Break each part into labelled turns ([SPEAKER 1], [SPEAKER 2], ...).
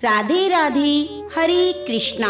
[SPEAKER 1] राधे राधे। हरे कृष्णा।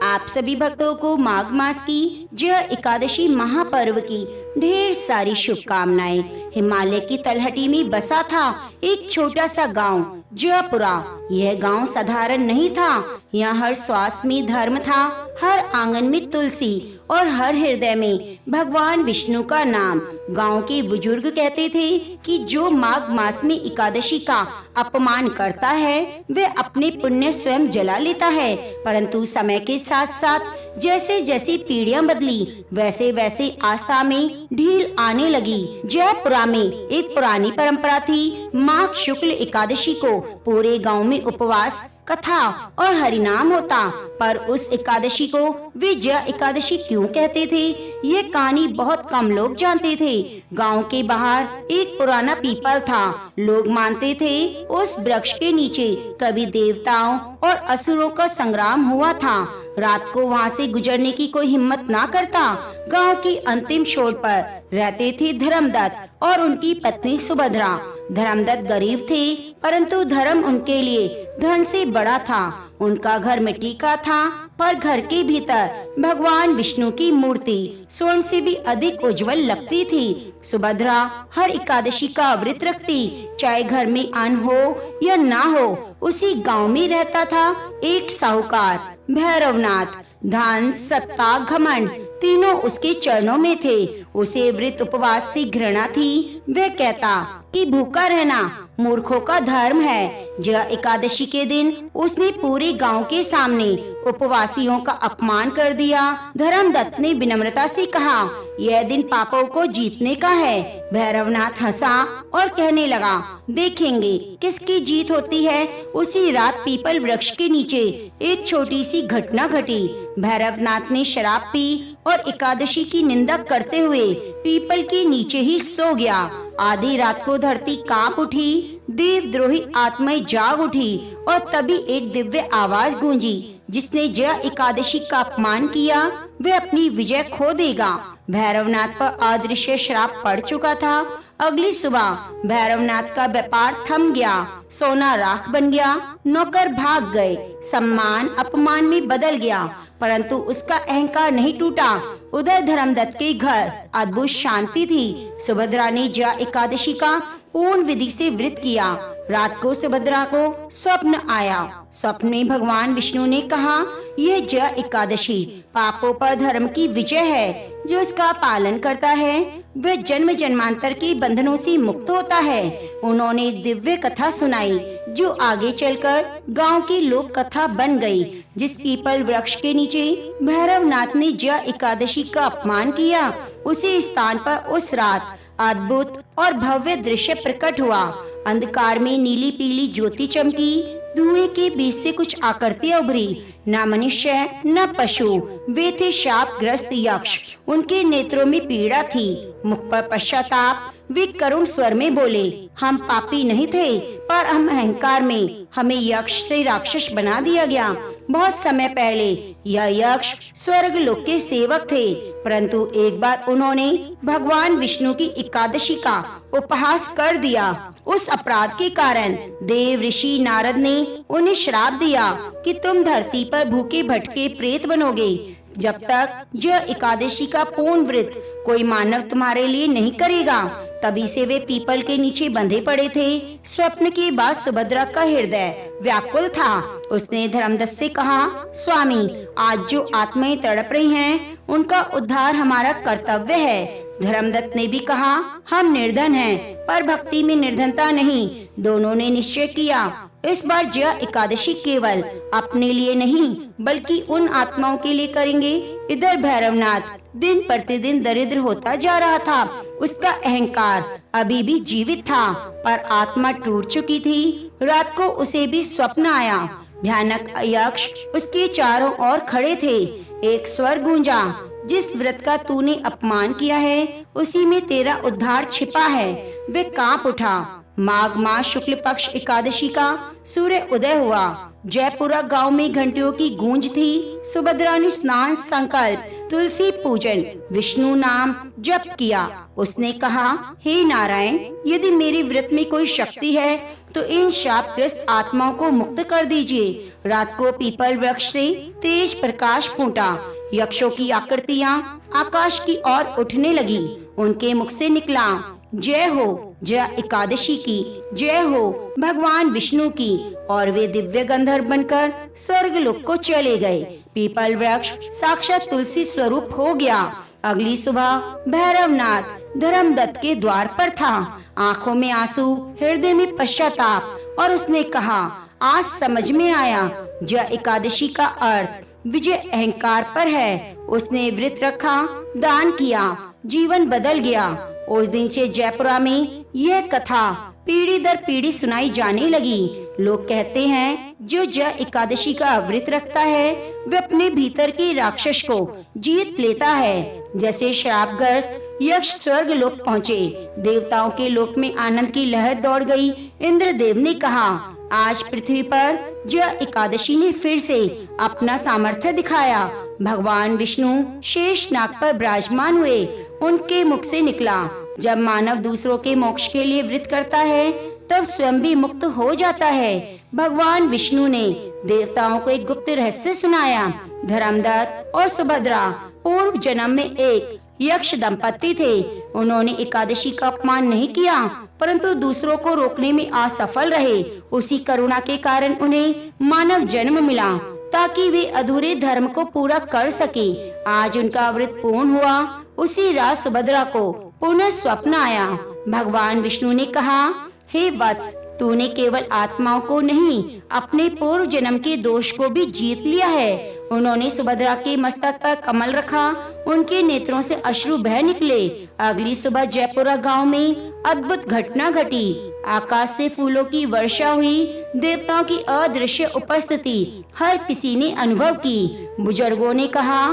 [SPEAKER 1] आप सभी भक्तों को माघ मास की जय एकादशी महापर्व की ढेर सारी शुभकामनाएं। हिमालय की तलहटी में बसा था एक छोटा सा गांव जयपुरा। यह गांव साधारण नहीं था। यहाँ हर श्वास में धर्म था, हर आंगन में तुलसी और हर हृदय में भगवान विष्णु का नाम। गांव के बुजुर्ग कहते थे कि जो माघ मास में एकादशी का अपमान करता है वह अपने पुण्य स्वयं जला लेता है। परंतु समय के साथ साथ जैसे जैसे पीढ़ियां बदली वैसे वैसे आस्था में ढील आने लगी। जयपुरा में एक पुरानी परंपरा थी। माघ शुक्ल एकादशी को पूरे गांव में उपवास, कथा और हरिनाम होता। पर उस एकादशी को वे जय एकादशी क्यों कहते थे, ये कहानी बहुत कम लोग जानते थे। गांव के बाहर एक पुराना पीपल था। लोग मानते थे उस वृक्ष के नीचे कभी देवताओं और असुरों का संग्राम हुआ था। रात को वहाँ से गुजरने की कोई हिम्मत ना करता। गांव की अंतिम छोर पर रहते थे धर्मदत्त और उनकी पत्नी सुभद्रा। धर्मदत्त गरीब थे, परंतु धर्म उनके लिए धन से बड़ा था। उनका घर मिट्टी का था, पर घर के भीतर भगवान विष्णु की मूर्ति स्वर्ण से भी अधिक उज्जवल लगती थी। सुभद्रा हर एकादशी का व्रत रखती, चाहे घर में अन्न हो या ना हो। उसी गांव में रहता था एक साहूकार भैरवनाथ। धन, सत्ता, घमंड तीनों उसके चरणों में थे। उसे व्रत उपवास से घृणा थी। वह कहता कि भूखा रहना मूर्खों का धर्म है। जय एकादशी के दिन उसने पूरे गांव के सामने उपवासियों का अपमान कर दिया। धर्मदत्त ने विनम्रता से कहा, यह दिन पापों को जीतने का है। भैरवनाथ हंसा और कहने लगा, देखेंगे किसकी जीत होती है। उसी रात पीपल वृक्ष के नीचे एक छोटी सी घटना घटी। भैरवनाथ ने शराब पी और एकादशी की निंदा करते हुए पीपल के नीचे ही सो गया। आधी रात को धरती कांप उठी, देवद्रोही आत्माएं जाग उठी और तभी एक दिव्य आवाज गूंजी, जिसने जय एकादशी का अपमान किया वह अपनी विजय खो देगा। भैरवनाथ पर अदृश्य श्राप पड़ चुका था। अगली सुबह भैरवनाथ का व्यापार थम गया, सोना राख बन गया, नौकर भाग गए, सम्मान अपमान में बदल गया। परंतु उसका अहंकार नहीं टूटा। उधर धर्मदत्त के घर अद्भुत शांति थी। सुभद्रा ने जय एकादशी का पूर्ण विधि से व्रत किया। रात को सुभद्रा को स्वप्न आया। स्वप्न में भगवान विष्णु ने कहा, यह जय एकादशी पापों पर धर्म की विजय है। जो इसका पालन करता है वह जन्म जन्मांतर के बंधनों से मुक्त होता है। उन्होंने एक दिव्य कथा सुनाई जो आगे चलकर गांव की लोक कथा बन गई। जिस पीपल वृक्ष के नीचे भैरवनाथ ने जय एकादशी का अपमान किया, उसी स्थान पर उस रात अद्भुत और भव्य दृश्य प्रकट हुआ। अंधकार में नीली पीली ज्योति चमकी, धुएं के बीच से कुछ आकृतियां उभरी। न मनुष्य न पशु, वे थे शापग्रस्त यक्ष। उनके नेत्रों में पीड़ा थी, मुख पर पश्चाताप। वे करुण स्वर में बोले, हम पापी नहीं थे, पर हम अहंकार में हमें यक्ष से राक्षस बना दिया गया। बहुत समय पहले यह यक्ष स्वर्ग लोक के सेवक थे, परंतु एक बार उन्होंने भगवान विष्णु की एकादशी का उपहास कर दिया। उस अपराध के कारण देव ऋषि नारद ने उन्हें श्राप दिया कि तुम धरती पर भूखे भटके प्रेत बनोगे जब तक जय एकादशी का पूर्ण व्रत कोई मानव तुम्हारे लिए नहीं करेगा। तभी से वे पीपल के नीचे बंधे पड़े थे। स्वप्न के बाद सुभद्रा का हृदय व्याकुल था। उसने धर्मदत्त से कहा, स्वामी, आज जो आत्माएं तड़प रही हैं, उनका उद्धार हमारा कर्तव्य है। धर्मदत्त ने भी कहा, हम निर्धन हैं, पर भक्ति में निर्धनता नहीं। दोनों ने निश्चय किया, इस बार जय एकादशी केवल अपने लिए नहीं बल्कि उन आत्माओं के लिए करेंगे। इधर भैरवनाथ दिन प्रतिदिन दरिद्र होता जा रहा था। उसका अहंकार अभी भी जीवित था, पर आत्मा टूट चुकी थी। रात को उसे भी स्वप्न आया। भयानक यक्ष उसके चारों ओर खड़े थे। एक स्वर गूंजा, जिस व्रत का तूने अपमान किया है उसी में तेरा उद्धार छिपा है। वे कांप उठा। माघ मास शुक्ल पक्ष एकादशी का सूर्य उदय हुआ। जयपुरा गांव में घंटियों की गूंज थी। सुभद्रा ने स्नान, संकल्प, तुलसी पूजन, विष्णु नाम जप किया। उसने कहा, हे नारायण, यदि मेरे व्रत में कोई शक्ति है तो इन शापग्रस्त आत्माओं को मुक्त कर दीजिए। रात को पीपल वृक्ष से तेज प्रकाश फूटा। यक्षों की आकृतियां आकाश की ओर उठने लगी। उनके मुख से निकला, जय हो जय एकादशी की, जय हो भगवान विष्णु की। और वे दिव्य गंधर्व बनकर स्वर्ग लोक को चले गए। पीपल वृक्ष साक्षात तुलसी स्वरूप हो गया। अगली सुबह भैरवनाथ धर्मदत्त के द्वार पर था। आंखों में आंसू, हृदय में पश्चाताप, और उसने कहा, आज समझ में आया, जय एकादशी का अर्थ विजय अहंकार पर है। उसने व्रत रखा, दान किया, जीवन बदल गया। उस दिन से जयपुरा में यह कथा पीढ़ी दर पीढ़ी सुनाई जाने लगी। लोग कहते हैं, जो जय एकादशी का व्रत रखता है वे अपने भीतर के राक्षस को जीत लेता है। जैसे श्रापग्रस्त यक्ष स्वर्ग लोक पहुँचे, देवताओं के लोक में आनंद की लहर दौड़ गई। इंद्रदेव ने कहा, आज पृथ्वी पर जय एकादशी ने फिर से अपना सामर्थ्य दिखाया। भगवान विष्णु शेष नाग पर विराजमान हुए। उनके मुख से निकला, जब मानव दूसरों के मोक्ष के लिए व्रत करता है तब स्वयं भी मुक्त हो जाता है। भगवान विष्णु ने देवताओं को एक गुप्त रहस्य सुनाया। धर्मदत्त और सुभद्रा पूर्व जन्म में एक यक्ष दंपति थे। उन्होंने एकादशी का अपमान नहीं किया, परंतु दूसरों को रोकने में असफल रहे। उसी करुणा के कारण उन्हें मानव जन्म मिला, ताकि वे अधूरे धर्म को पूरा कर सके। आज उनका व्रत पूर्ण हुआ। उसी रात सुभद्रा को पुनः स्वप्न आया। भगवान विष्णु ने कहा, हे वत्स, तूने केवल आत्माओं को नहीं, अपने पूर्व जन्म के दोष को भी जीत लिया है। उन्होंने सुभद्रा के मस्तक पर कमल रखा। उनके नेत्रों से अश्रु बह निकले। अगली सुबह जयपुरा गांव में अद्भुत घटना घटी। आकाश से फूलों की वर्षा हुई। देवताओं की अदृश्य उपस्थिति हर किसी ने अनुभव की। बुजुर्गों ने कहा,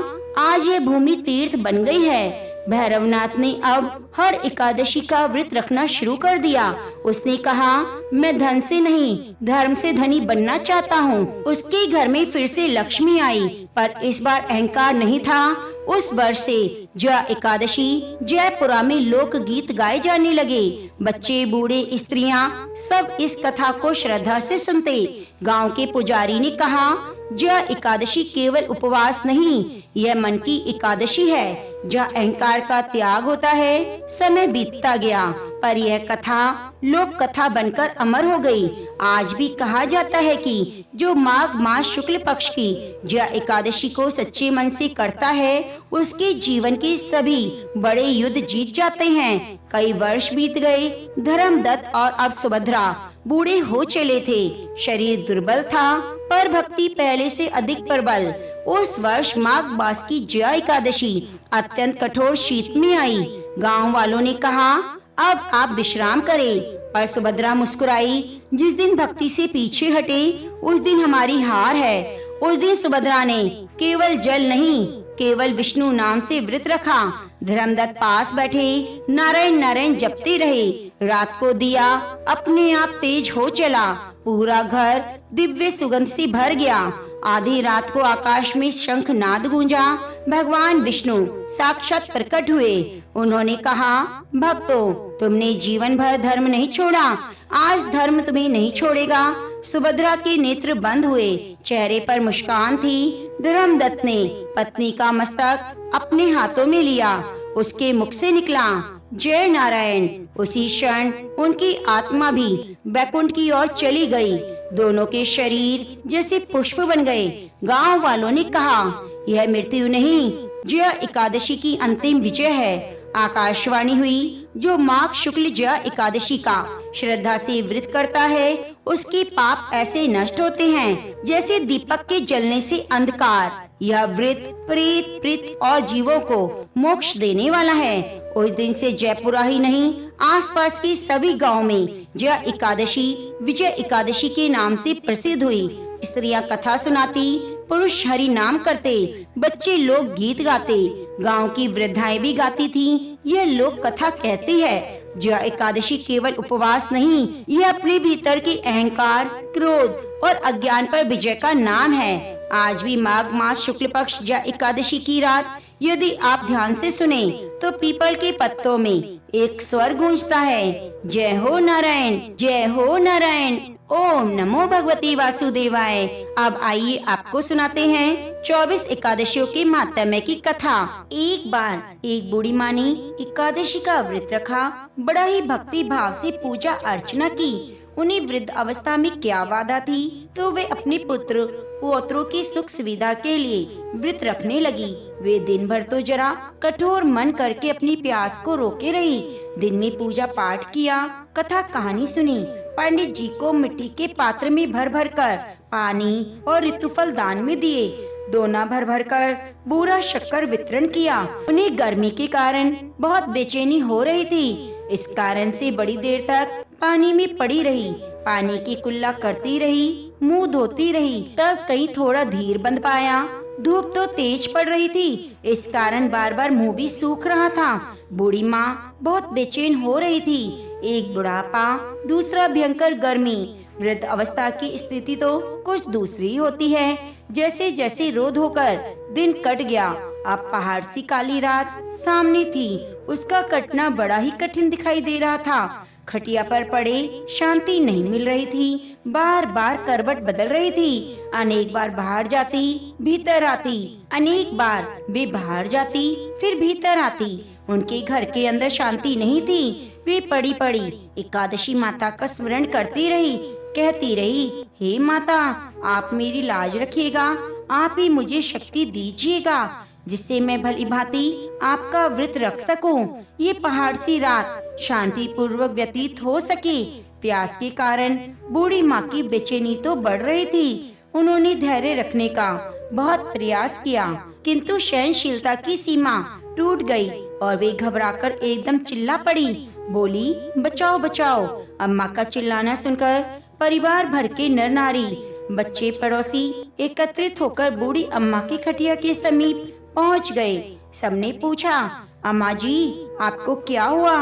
[SPEAKER 1] आज ये भूमि तीर्थ बन गई है। भैरवनाथ ने अब हर एकादशी का व्रत रखना शुरू कर दिया। उसने कहा, मैं धन से नहीं, धर्म से धनी बनना चाहता हूँ। उसके घर में फिर से लक्ष्मी आई, पर इस बार अहंकार नहीं था। उस वर्ष से जय एकादशी जयपुरा में लोक गीत गाए जाने लगे। बच्चे, बूढ़े, स्त्रियां सब इस कथा को श्रद्धा से सुनते। गांव के पुजारी ने कहा, जय एकादशी केवल उपवास नहीं, यह मन की एकादशी है। जहाँ अहंकार का त्याग होता है। समय बीतता गया, पर यह कथा लोक कथा बनकर अमर हो गई। आज भी कहा जाता है कि जो माघ मास शुक्ल पक्ष की जय एकादशी को सच्चे मन से करता है, उसके जीवन के सभी बड़े युद्ध जीत जाते हैं। कई वर्ष बीत गए। धर्मदत्त और अब सुभद्रा बूढ़े हो चले थे। शरीर दुर्बल था, पर भक्ति पहले से अधिक प्रबल। उस वर्ष माघ मास की जय एकादशी अत्यंत कठोर शीत में आई। गांव वालों ने कहा, अब आप विश्राम करें, पर सुभद्रा मुस्कुराई। जिस दिन भक्ति से पीछे हटे, उस दिन हमारी हार है। उस दिन सुभद्रा ने केवल जल नहीं, केवल विष्णु नाम से व्रत रखा। धर्मदत्त पास बैठे नारायण नारायण जपते रहे। रात को दिया अपने आप तेज हो चला। पूरा घर दिव्य सुगंध से भर गया। आधी रात को आकाश में शंख नाद गूंजा। भगवान विष्णु साक्षात प्रकट हुए। उन्होंने कहा, भक्तों, तुमने जीवन भर धर्म नहीं छोड़ा, आज धर्म तुम्हें नहीं छोड़ेगा। सुभद्रा के नेत्र बंद हुए, चेहरे पर मुस्कान थी। धर्मदत्त ने पत्नी का मस्तक अपने हाथों में लिया। उसके मुख से निकला, जय नारायण। उसी क्षण उनकी आत्मा भी बैकुंठ की ओर चली गई। दोनों के शरीर जैसे पुष्प बन गए। गांव वालों ने कहा, यह मृत्यु नहीं, जय एकादशी की अंतिम विजय है। आकाशवाणी हुई, जो माघ शुक्ल जय एकादशी का श्रद्धा से व्रत करता है, उसके पाप ऐसे नष्ट होते हैं जैसे दीपक के जलने से अंधकार। यह व्रत प्रेत, प्रेत और जीवों को मोक्ष देने वाला है। उस दिन से जयपुरा ही नहीं, आसपास के सभी गांव में जय एकादशी विजय एकादशी के नाम से प्रसिद्ध हुई। स्त्रियां कथा सुनाती, पुरुष हरि नाम करते, बच्चे लोग गीत गाते, गांव की वृद्धाएं भी गाती थीं। यह लोक कथा कहती है, जय एकादशी केवल उपवास नहीं, यह अपने भीतर के अहंकार, क्रोध और अज्ञान पर विजय का नाम है। आज भी माघ मास शुक्ल पक्ष जय एकादशी की रात यदि आप ध्यान से सुने तो पीपल के पत्तों में एक स्वर गूंजता है, जय हो नारायण, जय हो नारायण, ओम नमो भगवते वासुदेवाय। अब आइए आपको सुनाते हैं 24 एकादशियों के महात्म्य की कथा। एक बार एक बूढ़ी माँ ने एकादशी का व्रत रखा, बड़ा ही भक्ति भाव से पूजा अर्चना की। उन्हें वृद्ध अवस्था में क्या बाधा थी, तो वे अपने पुत्र पौत्रों की सुख सुविधा के लिए व्रत रखने लगी। वे दिन भर तो जरा कठोर मन करके अपनी प्यास को रोके रही। दिन में पूजा पाठ किया, कथा कहानी सुनी। पंडित जी को मिट्टी के पात्र में भर भर कर पानी और ऋतुफल दान में दिए। दोना भर भर कर बूरा शक्कर वितरण किया। उन्हें गर्मी के कारण बहुत बेचैनी हो रही थी, इस कारण से बड़ी देर तक पानी में पड़ी रही। पानी की कुल्ला करती रही, मुंह धोती रही। तब कहीं थोड़ा धीर बंद पाया। धूप तो तेज पड़ रही थी, इस कारण बार बार मुंह भी सूख रहा था। बूढ़ी माँ बहुत बेचैन हो रही थी। एक बुढ़ापा, दूसरा भयंकर गर्मी। वृद्ध अवस्था की स्थिति तो कुछ दूसरी होती है। जैसे जैसे रोध होकर दिन कट गया, अब पहाड़ सी काली रात सामने थी। उसका कटना बड़ा ही कठिन दिखाई दे रहा था। खटिया पर पड़े शांति नहीं मिल रही थी, बार बार करवट बदल रही थी। अनेक बार बाहर जाती, भीतर आती, अनेक बार वे बाहर जाती, फिर भीतर आती। उनके घर के अंदर शांति नहीं थी। वे पड़ी पड़ी एकादशी माता का स्मरण करती रही, कहती रही, हे माता, आप मेरी लाज रखिएगा, आप ही मुझे शक्ति दीजिएगा, जिससे मैं भली भांति आपका व्रत रख सकूं। ये पहाड़ सी रात शांति पूर्वक व्यतीत हो सके। प्यास के कारण बूढ़ी माँ की बेचैनी तो बढ़ रही थी। उन्होंने धैर्य रखने का बहुत प्रयास किया, किंतु सहनशीलता की सीमा टूट गई और वे घबराकर एकदम चिल्ला पड़ी। बोली, बचाओ बचाओ। अम्मा का चिल्लाना सुनकर परिवार भर के नर नारी, बच्चे, पड़ोसी एकत्रित होकर बूढ़ी अम्मा की खटिया के समीप पहुंच गए। सबने पूछा, अम्मा जी, आपको क्या हुआ?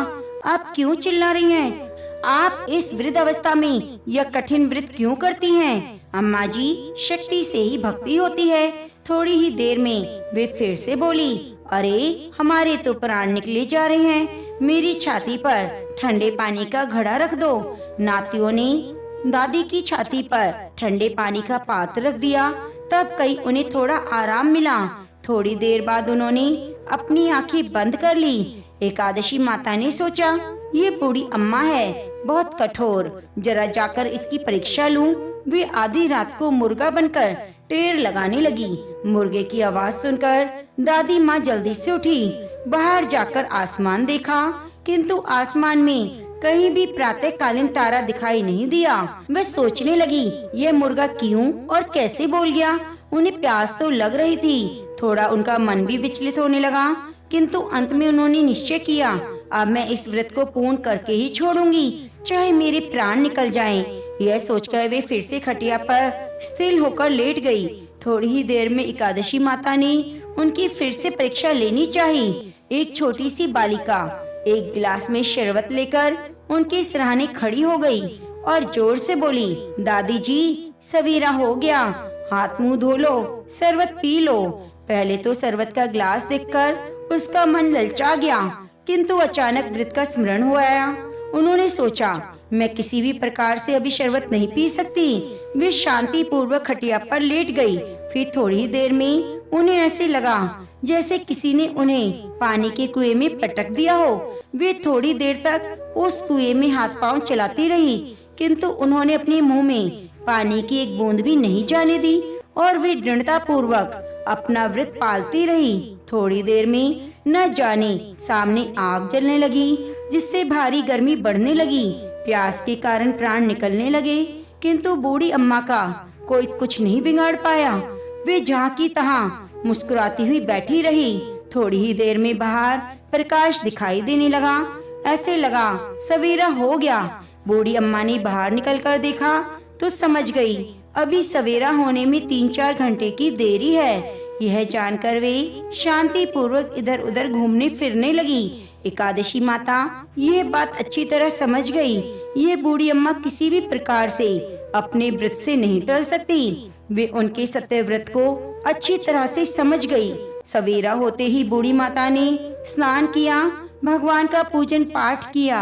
[SPEAKER 1] आप क्यों चिल्ला रही हैं? आप इस वृद्ध अवस्था में यह कठिन व्रत क्यों करती हैं? अम्मा जी, शक्ति से ही भक्ति होती है। थोड़ी ही देर में वे फिर से बोली, अरे हमारे तो प्राण निकले जा रहे हैं, मेरी छाती पर ठंडे पानी का घड़ा रख दो। नातियों ने दादी की छाती पर ठंडे पानी का पात्र रख दिया। तब कहीं उन्हें थोड़ा आराम मिला। थोड़ी देर बाद उन्होंने अपनी आंखें बंद कर ली। एकादशी माता ने सोचा, ये बूढ़ी अम्मा है, बहुत कठोर, जरा जाकर इसकी परीक्षा लूं। वे आधी रात को मुर्गा बनकर टेर लगाने लगी। मुर्गे की आवाज सुनकर दादी माँ जल्दी से उठी। बाहर जाकर आसमान देखा, किंतु आसमान में कहीं भी प्रातःकालीन तारा दिखाई नहीं दिया। वह सोचने लगी, यह मुर्गा क्यों और कैसे बोल गया? उन्हें प्यास तो लग रही थी। थोड़ा उनका मन भी विचलित होने लगा, किंतु अंत में उन्होंने निश्चय किया, अब मैं इस व्रत को पूर्ण करके ही छोड़ूंगी, चाहे मेरे प्राण निकल जाएं। यह सोचकर वे फिर से खटिया पर स्थिर होकर लेट गई। थोड़ी ही देर में एकादशी माता ने उनकी फिर से परीक्षा लेनी चाहिए। एक छोटी सी बालिका एक गिलास में शरबत लेकर उनके सिरहाने खड़ी हो गई और जोर से बोली, दादी जी, सवेरा हो गया, हाथ मुंह धो लो, शरबत पी लो। पहले तो शरबत का गिलास देखकर उसका मन ललचा गया, किंतु अचानक व्रत का स्मरण हो आया। उन्होंने सोचा, मैं किसी भी प्रकार से अभी शरबत नहीं पी सकती। वे शांति पूर्वक खटिया पर लेट गई। फिर थोड़ी ही देर में उन्हें ऐसे लगा जैसे किसी ने उन्हें पानी के कुएं में पटक दिया हो। वे थोड़ी देर तक उस कुएं में हाथ पांव चलाती रही, किंतु उन्होंने अपने मुंह में पानी की एक बूंद भी नहीं जाने दी और वे दृढ़ता पूर्वक अपना व्रत पालती रही। थोड़ी देर में न जाने सामने आग जलने लगी, जिससे भारी गर्मी बढ़ने लगी। प्यास के कारण प्राण निकलने लगे, किंतु बूढ़ी अम्मा का कोई कुछ नहीं बिगाड़ पाया। वे जहाँ की तहाँ मुस्कुराती हुई बैठी रही। थोड़ी ही देर में बाहर प्रकाश दिखाई देने लगा। ऐसे लगा सवेरा हो गया। बूढ़ी अम्मा ने बाहर निकलकर देखा तो समझ गई, अभी सवेरा होने में 3-4 घंटे की देरी है। यह जानकर वे शांति पूर्वक इधर उधर घूमने फिरने लगी। एकादशी माता यह बात अच्छी तरह समझ गई। ये बूढ़ी अम्मा किसी भी प्रकार से अपने व्रत से नहीं टल सकती। वे उनके सत्य व्रत को अच्छी तरह से समझ गई सवेरा होते ही बूढ़ी माता ने स्नान किया, भगवान का पूजन पाठ किया,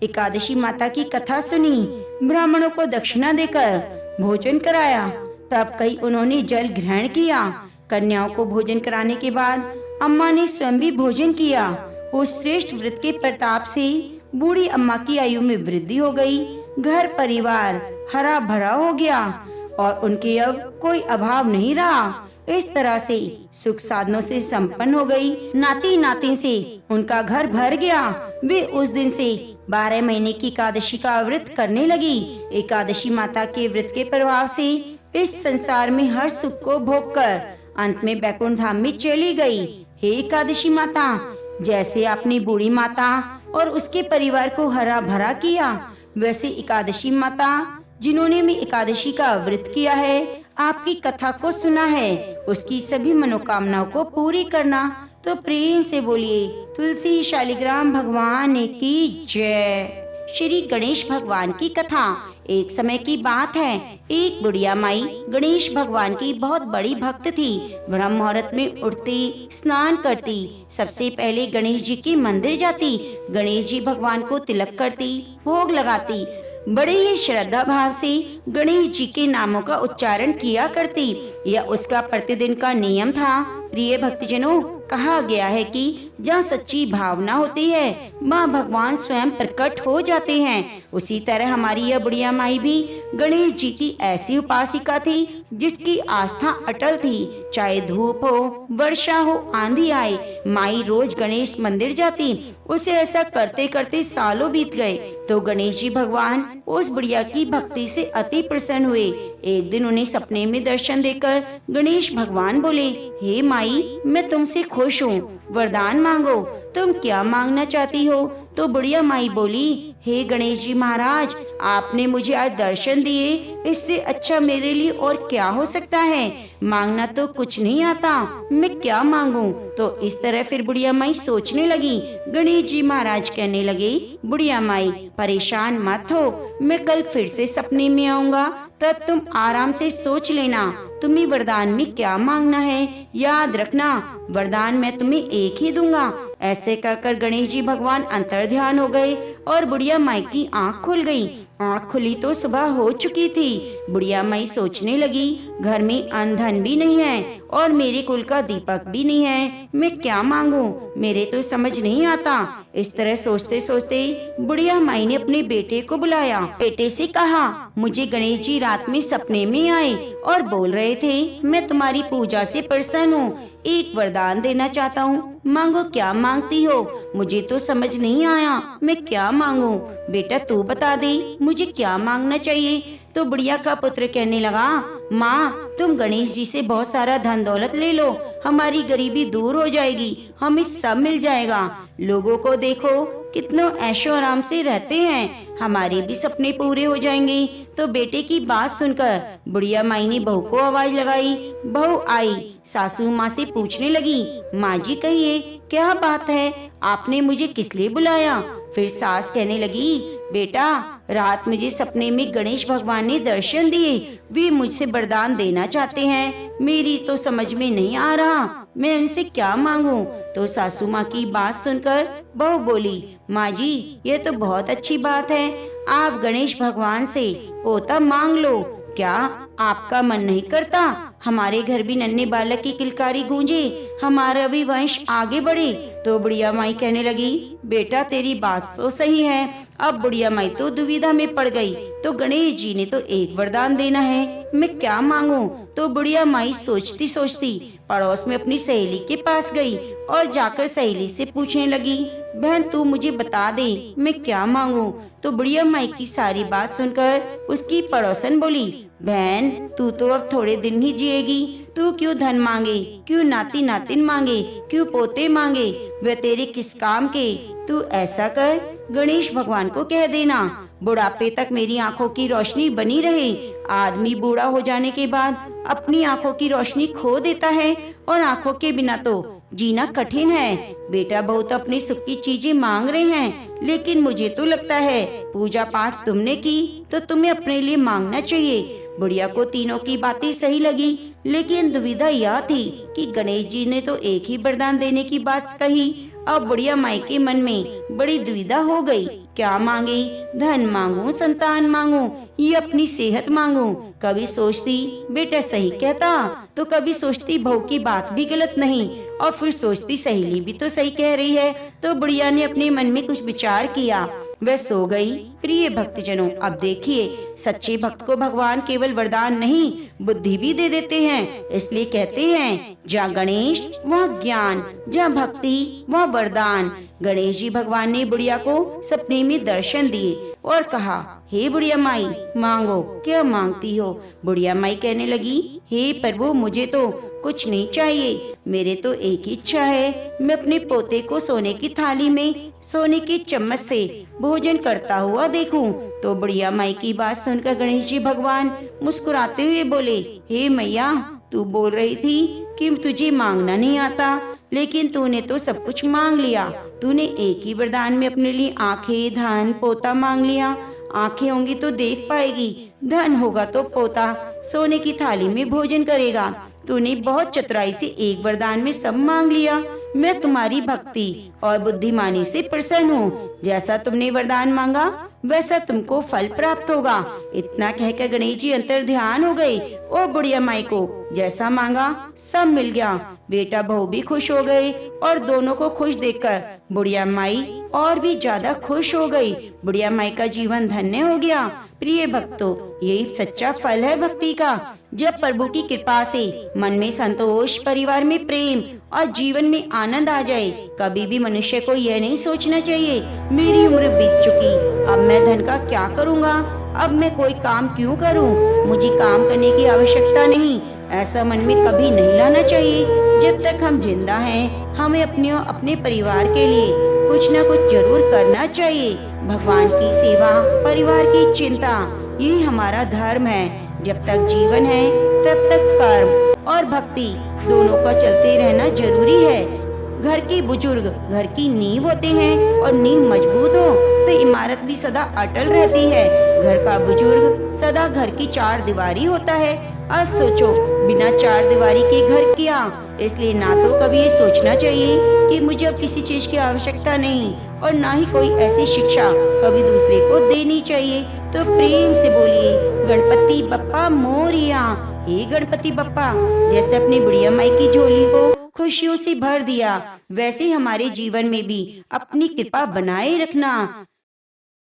[SPEAKER 1] एकादशी माता की कथा सुनी, ब्राह्मणों को दक्षिणा देकर भोजन कराया। तब कई उन्होंने जल ग्रहण किया। कन्याओं को भोजन कराने के बाद अम्मा ने स्वयं भी भोजन किया। उस श्रेष्ठ व्रत के प्रताप से बूढ़ी अम्मा की आयु में वृद्धि हो गई, घर परिवार हरा भरा हो गया और उनके अब कोई अभाव नहीं रहा। इस तरह से सुख साधनों से संपन्न हो गई। नाती नातिन से उनका घर भर गया। वे उस दिन से 12 महीने की एकादशी का व्रत करने लगी। एकादशी माता के व्रत के प्रभाव से इस संसार में हर सुख को भोग कर अंत में बैकुंठ धाम में चली गई। हे एकादशी माता, जैसे आपने बूढ़ी माता और उसके परिवार को हरा भरा किया, वैसे एकादशी माता जिन्होंने भी एकादशी का व्रत किया है, आपकी कथा को सुना है, उसकी सभी मनोकामनाओं को पूरी करना। तो प्रेम से बोलिए तुलसी शालिग्राम भगवान की जय। श्री गणेश भगवान की कथा। एक समय की बात है, एक बुढ़िया माई गणेश भगवान की बहुत बड़ी भक्त थी। ब्रह्म मुहूर्त में उठती, स्नान करती, सबसे पहले गणेश जी के मंदिर जाती, गणेश जी भगवान को तिलक करती, भोग लगाती, बड़े ही श्रद्धा भाव से गणेश जी के नामों का उच्चारण किया करती। यह उसका प्रतिदिन का नियम था। प्रिय भक्तजनों, कहा गया है कि जहाँ सच्ची भावना होती है, माँ भगवान स्वयं प्रकट हो जाते हैं। उसी तरह हमारी यह बुढ़िया माई भी गणेश जी की ऐसी उपासिका थी जिसकी आस्था अटल थी। चाहे धूप हो, वर्षा हो, आंधी आए, माई रोज गणेश मंदिर जाती। उसे ऐसा करते करते सालों बीत गए तो गणेश जी भगवान उस बुढ़िया की भक्ति से अति प्रसन्न हुए। एक दिन उन्हें सपने में दर्शन देकर गणेश भगवान बोले, हे माई, मैं तुमसे खुश हूँ, वरदान मांगो, तुम क्या मांगना चाहती हो? तो बुढ़िया माई बोली, हे गणेश जी महाराज, आपने मुझे आज दर्शन दिए, इससे अच्छा मेरे लिए और क्या हो सकता है? मांगना तो कुछ नहीं आता, मैं क्या मांगूं? तो इस तरह फिर बुढ़िया माई सोचने लगी। गणेश जी महाराज कहने लगे, बुढ़िया माई परेशान मत हो, मैं कल फिर से सपने में आऊंगा, तब तुम आराम से सोच लेना तुम्हें वरदान में क्या मांगना है। याद रखना, वरदान मैं तुम्हें एक ही दूंगा। ऐसे कहकर गणेश जी भगवान अंतर ध्यान हो गए और बुढ़िया माई की आंख खुल गई। आंख खुली तो सुबह हो चुकी थी। बुढ़िया माई सोचने लगी, घर में अन्न धन भी नहीं है और मेरे कुल का दीपक भी नहीं है, मैं क्या मांगूं? मेरे तो समझ नहीं आता। इस तरह सोचते सोचते बुढ़िया माई ने अपने बेटे को बुलाया। बेटे से कहा, मुझे गणेश जी रात में सपने में आए और बोल रहे थे, मैं तुम्हारी पूजा से प्रसन्न हूँ, एक वरदान देना चाहता हूँ, मांगो, क्या मांगती हो? मुझे तो समझ नहीं आया, मैं क्या मांगूं? बेटा तू बता दे, मुझे क्या मांगना चाहिए? तो बुढ़िया का पुत्र कहने लगा, माँ, तुम गणेश जी से बहुत सारा धन दौलत ले लो, हमारी गरीबी दूर हो जाएगी, हमें सब मिल जाएगा। लोगों को देखो कितना ऐशो आराम से रहते हैं, हमारे भी सपने पूरे हो जाएंगे। तो बेटे की बात सुनकर बुढ़िया माई ने बहू को आवाज लगाई। बहू आई, सासू माँ से पूछने लगी, माँ जी कहिए क्या बात है, आपने मुझे किस लिए बुलाया? फिर सास कहने लगी, बेटा, रात मुझे सपने में गणेश भगवान ने दर्शन दिए, वे मुझसे वरदान देना चाहते हैं, मेरी तो समझ में नहीं आ रहा, मैं उनसे क्या मांगूं? तो सासू माँ की बात सुनकर बहू बोली, माँ जी, ये तो बहुत अच्छी बात है, आप गणेश भगवान से पोता मांग लो। क्या आपका मन नहीं करता हमारे घर भी नन्हे बालक की किलकारी गूंजे, हमारा भी वंश आगे बढ़े? तो बुढ़िया माई कहने लगी, बेटा तेरी बात तो सही है। अब बुढ़िया माई तो दुविधा में पड़ गई। तो गणेश जी ने तो एक वरदान देना है, मैं क्या मांगूं? तो बुढ़िया माई सोचती सोचती पड़ोस में अपनी सहेली के पास गई और जाकर सहेली से पूछने लगी, बहन तू मुझे बता दे, मैं क्या मांगूं? तो बुढ़िया माई की सारी बात सुनकर उसकी पड़ोसन बोली, बहन तू तो अब थोड़े दिन ही जिएगी, तू क्यों धन मांगे, क्यों नाती नातिन मांगे, क्यों पोते मांगे, वे तेरे किस काम के? तू ऐसा कर, गणेश भगवान को कह देना, बुढ़ापे तक मेरी आंखों की रोशनी बनी रहे। आदमी बूढ़ा हो जाने के बाद अपनी आंखों की रोशनी खो देता है और आंखों के बिना तो जीना कठिन है। बेटा बहुत अपनी सुख की चीजें मांग रहे हैं, लेकिन मुझे तो लगता है पूजा पाठ तुमने की तो तुम्हें अपने लिए मांगना चाहिए। बुढ़िया को तीनों की बातें सही लगी, लेकिन दुविधा यह थी कि गणेश जी ने तो एक ही वरदान देने की बात कही। अब बुढ़िया माई के मन में बड़ी दुविधा हो गई, क्या मांगे, धन मांगू, संतान मांगू या अपनी सेहत मांगू। कभी सोचती बेटा सही कहता, तो कभी सोचती बहू की बात भी गलत नहीं, और फिर सोचती सहेली भी तो सही कह रही है। तो बुढ़िया ने अपने मन में कुछ विचार किया, वह सो गई। प्रिय भक्तजनों, अब देखिए, सच्चे भक्त को भगवान केवल वरदान नहीं बुद्धि भी दे देते हैं। इसलिए कहते हैं, जहाँ गणेश वहाँ ज्ञान, जहाँ भक्ति वहाँ वरदान। गणेश जी भगवान ने बुढ़िया को सपने में दर्शन दिए और कहा, हे बुढ़िया माई, मांगो, क्या मांगती हो। बुढ़िया माई कहने लगी, हे प्रभु, मुझे तो कुछ नहीं चाहिए, मेरे तो एक ही इच्छा है, मैं अपने पोते को सोने की थाली में सोने की चम्मच से भोजन करता हुआ देखूं। तो बुढ़िया माई की बात सुनकर गणेश जी भगवान मुस्कुराते हुए बोले, हे मैया, तू बोल रही थी कि तुझे मांगना नहीं आता, लेकिन तूने तो सब कुछ मांग लिया। तूने एक ही वरदान में अपने लिए आंखें, धन, पोता मांग लिया। आंखें होंगी तो देख पाएगी, धन होगा तो पोता सोने की थाली में भोजन करेगा। तूने बहुत चतुराई से एक वरदान में सब मांग लिया। मैं तुम्हारी भक्ति और बुद्धिमानी से प्रसन्न हूँ। जैसा तुमने वरदान मांगा वैसा तुमको फल प्राप्त होगा। इतना कहकर गणेश जी अंतर ध्यान हो गए और बुढ़िया माई को जैसा मांगा सब मिल गया। बेटा बहू भी खुश हो गए और दोनों को खुश देखकर बुढ़िया माई और भी ज्यादा खुश हो गई। बुढ़िया माई का जीवन धन्य हो गया। प्रिय भक्तों, यही सच्चा फल है भक्ति का। जब प्रभु की कृपा से मन में संतोष, परिवार में प्रेम और जीवन में आनंद आ जाए, कभी भी मनुष्य को यह नहीं सोचना चाहिए, मेरी उम्र बीत चुकी, अब मैं धन का क्या करूँगा, अब मैं कोई काम क्यों करूँ, मुझे काम करने की आवश्यकता नहीं। ऐसा मन में कभी नहीं लाना चाहिए। जब तक हम जिंदा हैं, हमें अपने परिवार के लिए कुछ न कुछ जरूर करना चाहिए। भगवान की सेवा, परिवार की चिंता, यही हमारा धर्म है। जब तक जीवन है तब तक कर्म और भक्ति दोनों का चलते रहना जरूरी है। घर के बुजुर्ग घर की नींव होते हैं और नींव मजबूत हो तो इमारत भी सदा अटल रहती है। घर का बुजुर्ग सदा घर की चार दीवारी होता है। अब सोचो, बिना चार दीवारी के घर क्या। इसलिए ना तो कभी ये सोचना चाहिए कि मुझे अब किसी चीज की आवश्यकता नहीं, और ना ही कोई ऐसी शिक्षा कभी दूसरे को देनी चाहिए। तो प्रेम से बोलिए, गणपति बप्पा मोरिया। हे गणपति बप्पा, जैसे अपनी बुढ़िया माई की झोली को खुशियों से भर दिया, वैसे हमारे जीवन में भी अपनी कृपा बनाए रखना।